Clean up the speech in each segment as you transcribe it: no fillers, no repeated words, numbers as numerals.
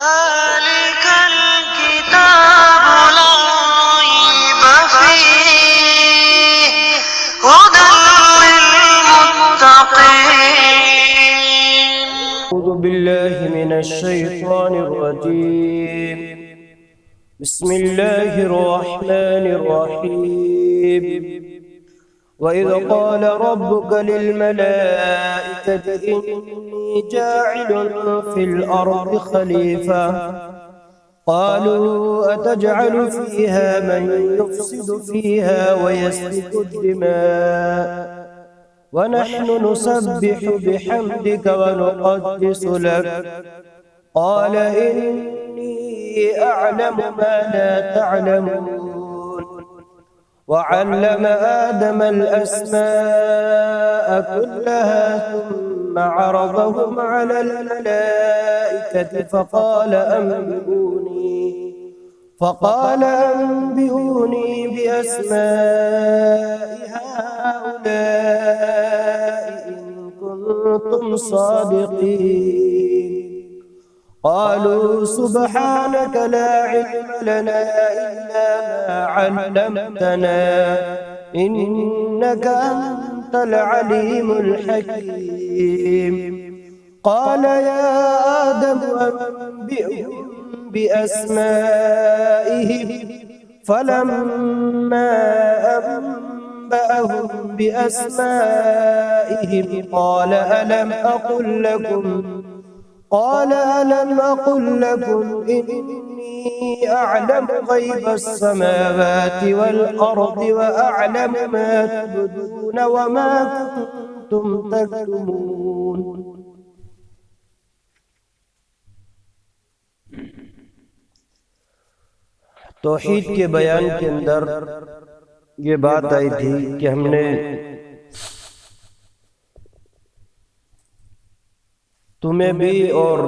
ذلك الكتاب لا ريب فيه هدى للمتقين. أعوذ بالله من الشيطان الرجيم. بسم الله الرحمن الرحيم. وإذ قال ربك للملائكة إني جاعل في الأرض خليفة قالوا أتجعل فيها من يفسد فيها ويسفك الدماء ونحن نسبح بحمدك ونقدس لك قال إني أعلم ما لا تعلمون. وعلم آدم الأسماء كلها ثم عرضهم على الملائكة فقال أنبئوني بأسماء هؤلاء إن كنتم صادقين. قالوا سبحانك لا علم لنا إلا ما علمتنا إنك أنت العليم الحكيم. قال يا آدم أنبئهم بأسمائهم فلما أنبأهم بأسمائهم قال ألم أقل لكم إني أعلم غيب السماوات والأرض وأعلم ما تبدون وما كنتم تكتمون. توحید کے بیان کے اندر یہ بات آئی تھی کہ ہم نے تمہیں بھی اور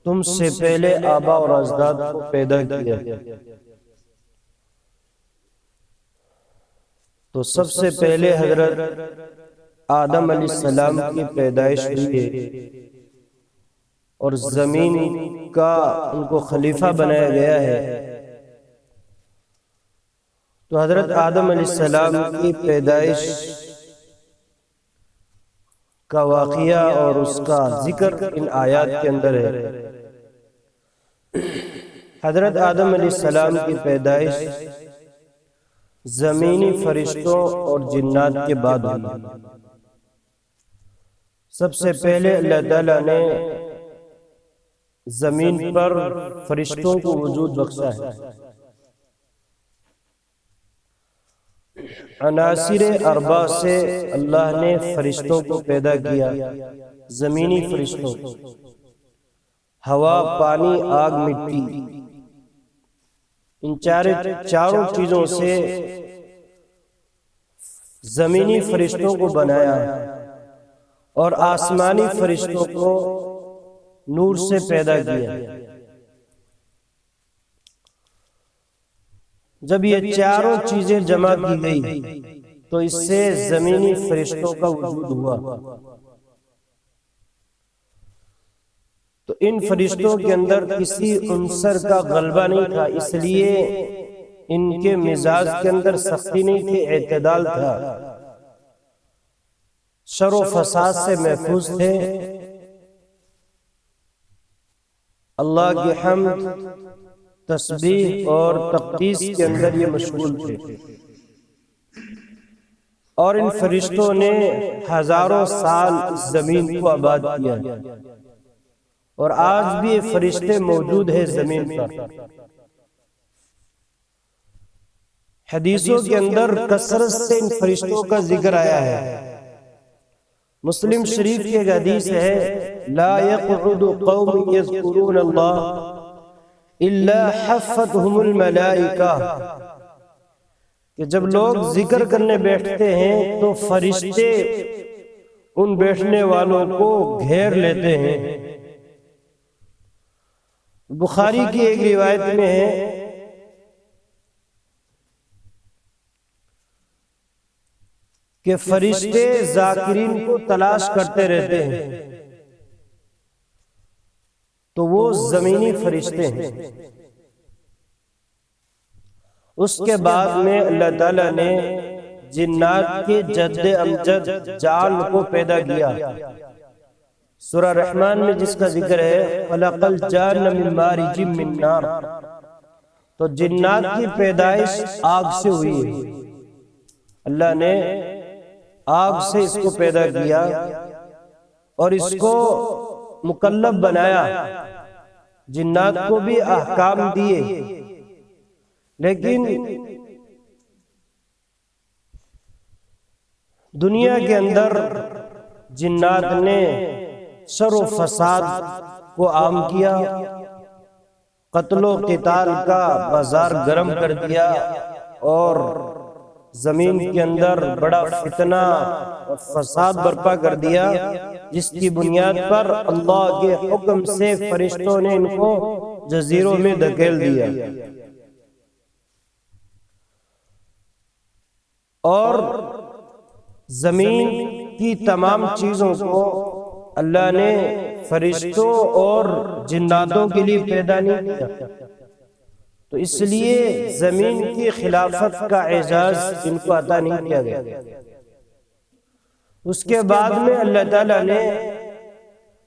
تم سے پہلے آبا اور اجداد کو پیدا کیا. تو سب سے پہلے حضرت آدم علیہ السلام کی پیدائش ہوئی ہے اور زمین کا ان کو خلیفہ بنایا گیا ہے. تو حضرت آدم علیہ السلام کی پیدائش کا واقعہ اور اس کا ذکر ان آیات کے اندر ہے. حضرت آدم علیہ السلام کی پیدائش زمینی فرشتوں اور جنات کے بعد ہوئی. سب سے پہلے اللہ تعالیٰ نے زمین پر فرشتوں کو وجود بخشا ہے. عناصر اربع سے اللہ نے فرشتوں کو پیدا کیا. زمینی فرشتوں، ہوا، پانی، آگ، مٹی، ان چاروں چیزوں سے زمینی فرشتوں کو بنایا اور آسمانی فرشتوں کو نور سے پیدا کیا. جب یہ چاروں چیزیں جمع کی گئی تو اس سے زمینی فرشتوں کا وجود ہوا. تو ان فرشتوں کے اندر کسی عنصر کا غلبہ نہیں تھا، اس لیے ان کے مزاج کے اندر سختی نہیں تھی، اعتدال تھا، شر و فساد سے محفوظ تھے. اللہ کی حمد، تسبیح اور تقدیس کے اندر یہ مشغول تھے. اور ان فرشتوں نے ہزاروں سال زمین کو آباد کیا اور آج بھی یہ فرشتے موجود ہیں زمین پر. حدیثوں کے اندر کثرت سے ان فرشتوں کا ذکر آیا ہے. مسلم شریف کی ایک حدیث ہے، لا يقعد قوم يذكرون الله الا حفتهم الملائکہ، کہ جب لوگ ذکر کرنے بیٹھتے ہیں تو فرشتے ان بیٹھنے والوں کو گھیر لیتے ہیں. بخاری کی ایک روایت میں ہے کہ فرشتے ذاکرین کو تلاش کرتے رہتے ہیں. تو وہ زمینی فرشتے ہیں۔ اس کے بعد میں اللہ تعالیٰ نے جنات کے جد امجد جان کو پیدا کیا۔ سورہ رحمان میں جس کا ذکر ہے خلق الجان من مارج من نار، تو جنات کی پیدائش آگ سے ہوئی ہے۔ اللہ نے آگ سے اس کو پیدا کیا اور اس کو مکلف بنایا، جنات کو بھی احکام دیے، لیکن دنیا کے اندر جنات نے شر و فساد کو عام کیا، قتل و قتال کا بازار گرم کر دیا، اور زمین کے اندر بڑا فتنہ اور فساد برپا کر دیا، جس کی بنیاد پر اللہ کے حکم سے فرشتوں نے ان کو جزیروں میں دھکیل دیا، اور زمین کی تمام چیزوں کو اللہ نے فرشتوں اور جناتوں کے لیے پیدا نہیں کیا، تو اس لیے زمین کی خلافت کا اعزاز ان کو عطا نہیں کیا گیا۔ اس کے بعد میں اللہ تعالیٰ نے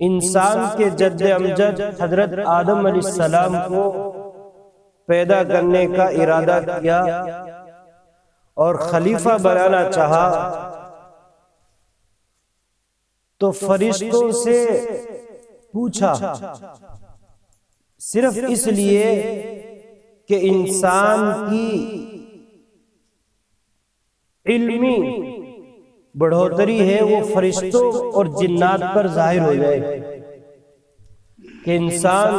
انسان کے جد امجد حضرت آدم علیہ السلام کو پیدا کرنے کا ارادہ کیا اور خلیفہ بنانا چاہا، تو فرشتوں سے پوچھا، صرف اس لیے کہ انسان کی علمی بڑھوتری ہے وہ فرشتوں اور جنات پر ظاہر ہو جائے، کہ انسان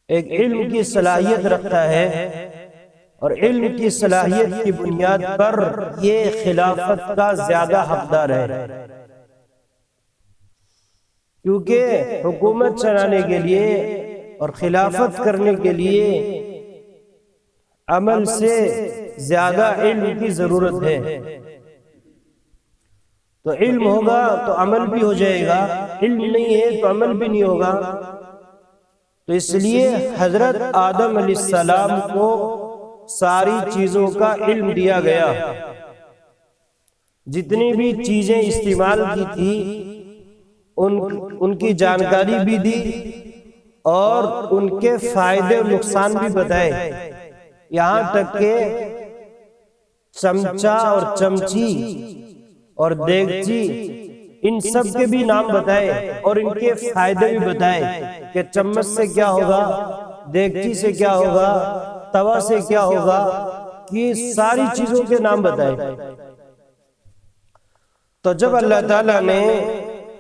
ایک علم کی صلاحیت رکھتا ہے، اور علم کی صلاحیت کی بنیاد پر یہ خلافت کا زیادہ حقدار ہے، کیونکہ حکومت چلانے کے لیے اور خلافت کرنے کے لیے عمل سے زیادہ علم کی ضرورت ہے۔ تو علم ہوگا تو عمل بھی ہو جائے گا، علم نہیں ہے تو عمل بھی نہیں ہوگا۔ تو اس لیے حضرت آدم علیہ السلام کو ساری چیزوں کا علم دیا گیا، جتنی بھی چیزیں استعمال کی تھی ان کی جانکاری بھی دی، اور ان کے فائدے اور نقصان بھی بتائے، یہاں تک کہ چمچا اور چمچی اور دیگچی ان سب کے بھی نام بتائے، اور ان کے فائدے بھی بتائے کہ چمچ سے کیا ہوگا، دیگچی سے کیا ہوگا، توا سے کیا ہوگا، یہ ساری چیزوں کے نام بتائے۔ تو جب اللہ تعالیٰ نے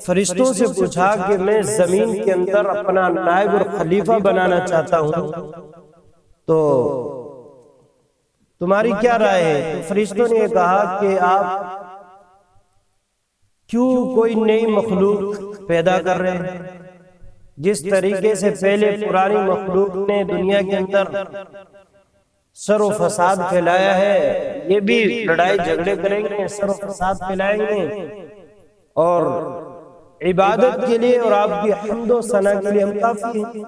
فرشتوں سے پوچھا کہ میں زمین کے اندر اپنا نائب اور خلیفہ بنانا چاہتا ہوں، تو تمہاری کیا رائے ہے؟ تو فرشتوں نے کہا کہ آپ کیوں کوئی نئی مخلوق پیدا کر رہے ہیں؟ جس طریقے سے پہلے پرانی مخلوق نے دنیا کے اندر شر و فساد پھیلایا ہے، یہ بھی لڑائی جھگڑے کریں گے، شر و فساد پھیلائیں گے، اور عبادت کے لیے اور آپ کی حمد و ثنا کے لیے ہم کافی ہیں۔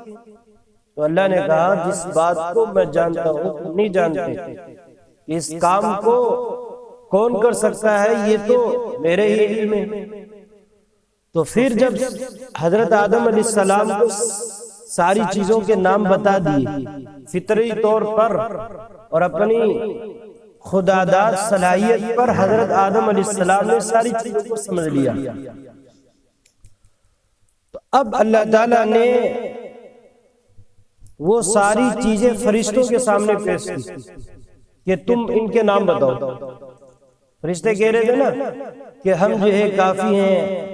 تو اللہ نے کہا جس بات کو میں جانتا ہوں تم نہیں جانتے، اس کام کو کون کر سکتا ہے یہ تو میرے ہی علم ہے۔ تو پھر جب حضرت آدم علیہ السلام کو ساری چیزوں کے نام بتا دیے فطری طور پر، اور اپنی خداداد صلاحیت پر حضرت آدم علیہ السلام نے ساری چیزوں کو سمجھ لیا، تو اب اللہ تعالیٰ نے وہ ساری چیزیں فرشتوں کے سامنے پیش کی کہ تم ان کے نام بتاؤ۔ فرشتے کہہ رہے تھے نا کہ ہم جو ہے کافی ہیں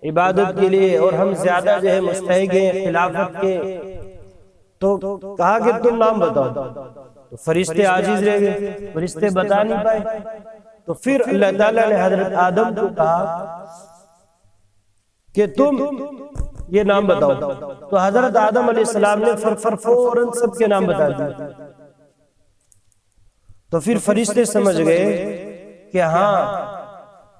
عبادت کے لیے، اور ہم زیادہ جو ہے مستحق ہیں خلافت کے، تو کہا کہ تم نام بتاؤ، تو فرشتے عاجز رہ گئے، فرشتے بتا نہیں پائے۔ تو پھر اللہ تعالیٰ نے حضرت آدم کو کہا کہ تم یہ نام بتاؤ، تو حضرت آدم علیہ السلام نے فوراً سب کے نام بتا دیے۔ تو پھر فرشتے سمجھ گئے کہ ہاں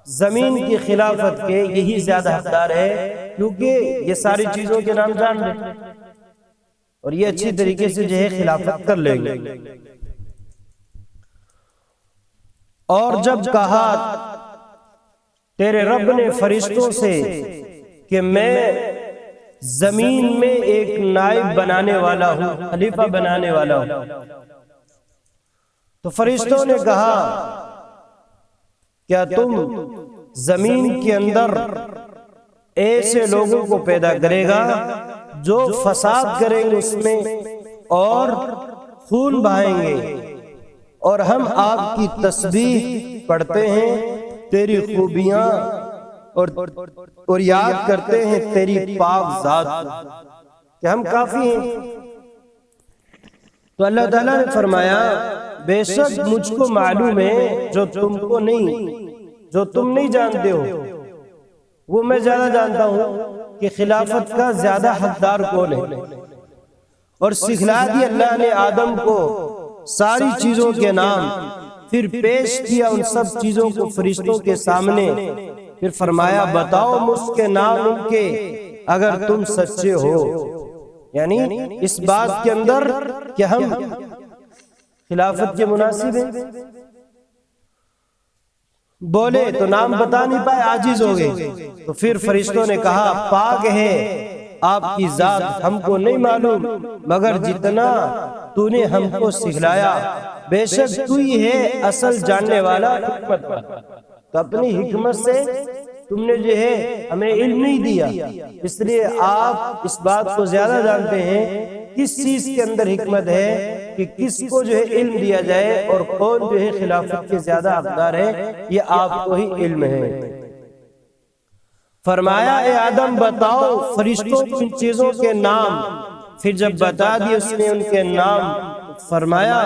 زمین کی خلافت کے یہی زیادہ حقدار ہے، کیونکہ یہ ساری چیزوں کے نام جان لیں اور یہ اچھی طریقے سے جو ہے خلافت کر لیں گے۔ اور جب کہا تیرے رب نے فرشتوں سے کہ میں زمین میں ایک نائب بنانے والا ہوں، خلیفہ بنانے والا ہوں، تو فرشتوں نے کہا کیا تم زمین کے اندر ایسے لوگوں کو پیدا کرے گا جو فساد کریں گے اس میں اور خون بہائیں گے، اور ہم آپ کی تسبیح پڑھتے ہیں، تیری خوبیاں اور یاد کرتے ہیں تیری پاک ذات کہ ہم کافی ہیں۔ تو اللہ تعالیٰ نے فرمایا بے شک مجھ کو معلوم ہے جو تم نہیں جانتے ہو، وہ میں زیادہ جانتا ہوں کہ خلافت کا زیادہ حقدار کون ہے۔ اور سکھلا دی اللہ نے آدم کو ساری چیزوں کے نام، پھر پیش کیا ان سب چیزوں کو فرشتوں کے سامنے، پھر فرمایا بتاؤ مجھ کے نام ان کے اگر تم سچے ہو، یعنی اس بات کے اندر کہ ہم خلافت کے مناسب ہیں۔ بولے تو نام بتا نہیں پائے، عاجز ہو گئے، تو پھر فرشتوں نے کہا پاک ہے آپ کی ذات، ہم کو نہیں معلوم مگر جتنا تو نے ہم کو سکھلایا، بے شک تو ہی ہے اصل جاننے والا حکمت والا۔ تو اپنی حکمت سے تم نے جو ہے ہمیں علم نہیں دیا، اس لیے آپ اس بات کو زیادہ جانتے ہیں کس چیز کے اندر حکمت ہے کہ کس کو جو ہے علم دیا جائے اور کون جو ہے خلافت کے زیادہ حقدار ہے، یہ آپ کو ہی علم ہے۔ فرمایا اے آدم بتاؤ فرشتوں کو ان چیزوں کے نام، پھر جب بتا دیے اس نے ان کے نام، فرمایا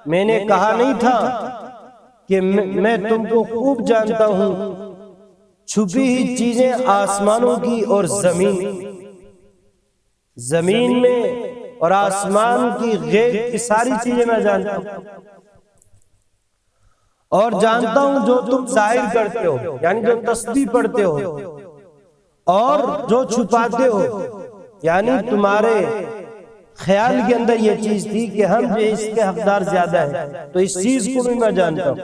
میں نے کہا نہیں تھا کہ میں تم کو خوب جانتا ہوں، چھپی ہی چیزیں آسمانوں کی اور زمین میں اور آسمان کی غیب کی ساری چیزیں میں جانتا ہوں، اور جانتا ہوں جو تم ظاہر کرتے ہو، یعنی جو تسبیح پڑھتے ہو، اور جو چھپاتے ہو، یعنی تمہارے خیال کے اندر یہ چیز تھی کہ ہم جو اس کے حقدار زیادہ ہیں، تو اس چیز کو بھی میں جانتا ہوں۔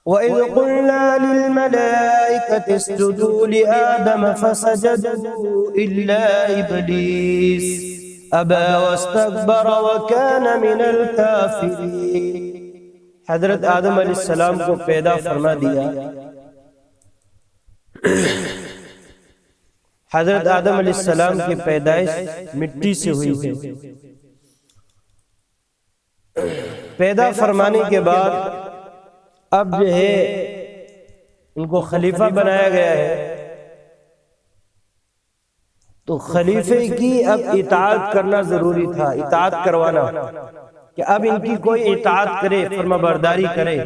وَإِذْ قُلْنَا لِلْمَلَائِكَةِ اسْجُدُوا لِآدَمَ فَسَجَدُوا إِلَّا إِبْلِيسَ أَبَى وَاسْتَكْبَرَ وَكَانَ مِنَ الْكَافِرِينَ۔ حضرت آدم علیہ السلام کو پیدا فرما دیا۔ حضرت آدم علیہ السلام کی پیدائش مٹی سے ہوئی تھی۔ پیدا فرمانے کے بعد اب جو ہے ان کو خلیفہ بنایا گیا ہے، تو خلیفے کی اب اطاعت کرنا ضروری تھا، اطاعت کروانا، کہ اب ان کی کوئی اطاعت کرے، فرمانبرداری کرے۔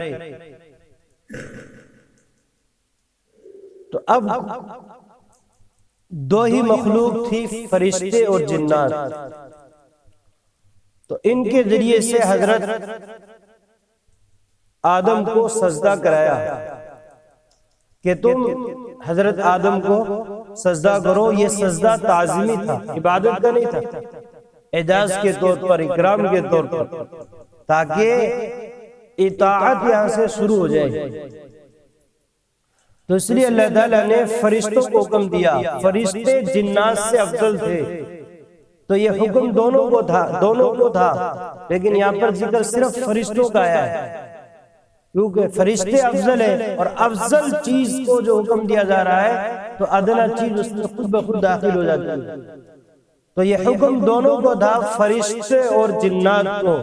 تو اب دو ہی مخلوق تھی، فرشتے اور جنات، تو ان کے ذریعے سے حضرت آدم کو سجدہ کرایا کہ تم حضرت آدم کو سجدہ کرو۔ یہ سجدہ تعظیمی تھا، عبادت کا نہیں تھا، اعزاز کے طور پر، اکرام کے طور پر، تاکہ اطاعت یہاں سے شروع ہو جائے۔ تو اس لیے اللہ تعالیٰ نے فرشتوں کو حکم دیا، فرشتے جنات سے افضل تھے، تو یہ حکم دونوں کو تھا، لیکن یہاں پر ذکر صرف فرشتوں کا آیا ہے، کیونکہ فرشتے افضل ہیں، اور افضل چیز کو جو حکم دیا جا رہا ہے تو ادنا چیز اس میں خود بخود داخل ہو جاتی ہے۔ تو یہ حکم دونوں کو تھا، فرشتے اور جنات کو۔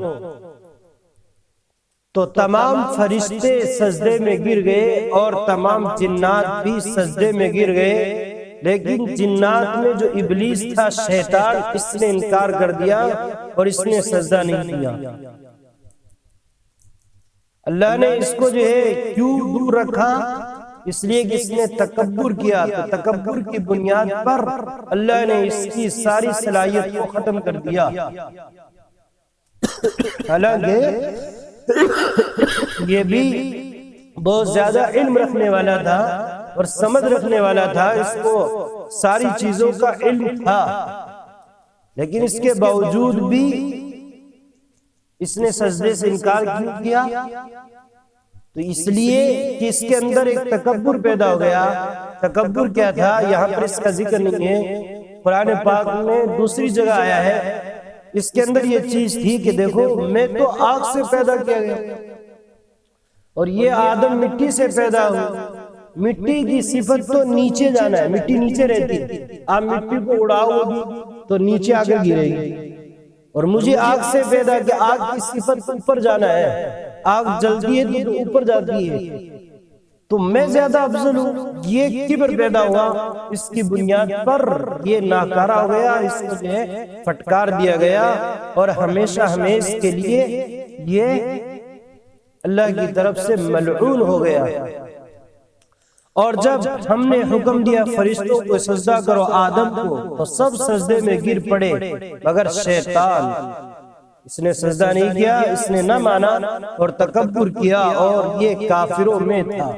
تو تمام فرشتے سجدے میں گر گئے اور تمام جنات بھی سجدے میں گر گئے، لیکن جنات میں جو ابلیس تھا، شیطان، اس نے انکار کر دیا اور اس نے سجدہ نہیں کیا۔ اللہ نے اس کو جو ہے کیوں دور رکھا؟ اس لیے کہ اس نے تکبر کیا، تو تکبر کی بنیاد پر اللہ نے اس کی ساری صلاحیت کو ختم کر دیا۔ حالانکہ یہ بھی بہت زیادہ علم رکھنے والا تھا اور سمجھ رکھنے والا تھا، اس کو ساری چیزوں کا علم تھا، لیکن اس کے باوجود بھی اس نے سجدے سے انکار کیوں کیا؟ تو اس لیے کہ اس کے اندر ایک تکبر پیدا ہو گیا۔ تکبر کیا تھا؟ یہاں پر اس کا ذکر نہیں ہے، قرآن پاک میں دوسری جگہ آیا ہے۔ اس کے اندر یہ چیز تھی کہ دیکھو میں تو آگ سے پیدا کیا گیا اور یہ آدم مٹی سے پیدا ہوا، مٹی کی صفت تو نیچے جانا ہے، مٹی نیچے رہتی ہے، آپ مٹی کو اڑاؤ گی تو نیچے آ کے گرے گی، اور مجھے آگ سے پیدا کہ آگ کی صفت اوپر جانا ہے، آگ جلتی ہے تو اوپر جاتی ہے، تو میں زیادہ افضل ہوں۔ یہ کبر پیدا ہوا، اس کی بنیاد پر یہ ناکارہ ہو گیا، اس کو جو ہے پھٹکار دیا گیا، اور ہمیشہ ہمیش کے لیے یہ اللہ کی طرف سے ملعون ہو گیا۔ اور جب ہم نے حکم دیا فرشتوں کو سجدہ کرو آدم کو، تو سب سجدے میں گر پڑے مگر شیطان، اس نے سجدہ نہیں کیا، اس نے نہ مانا اور تکبر کیا، اور یہ کافروں میں تھا۔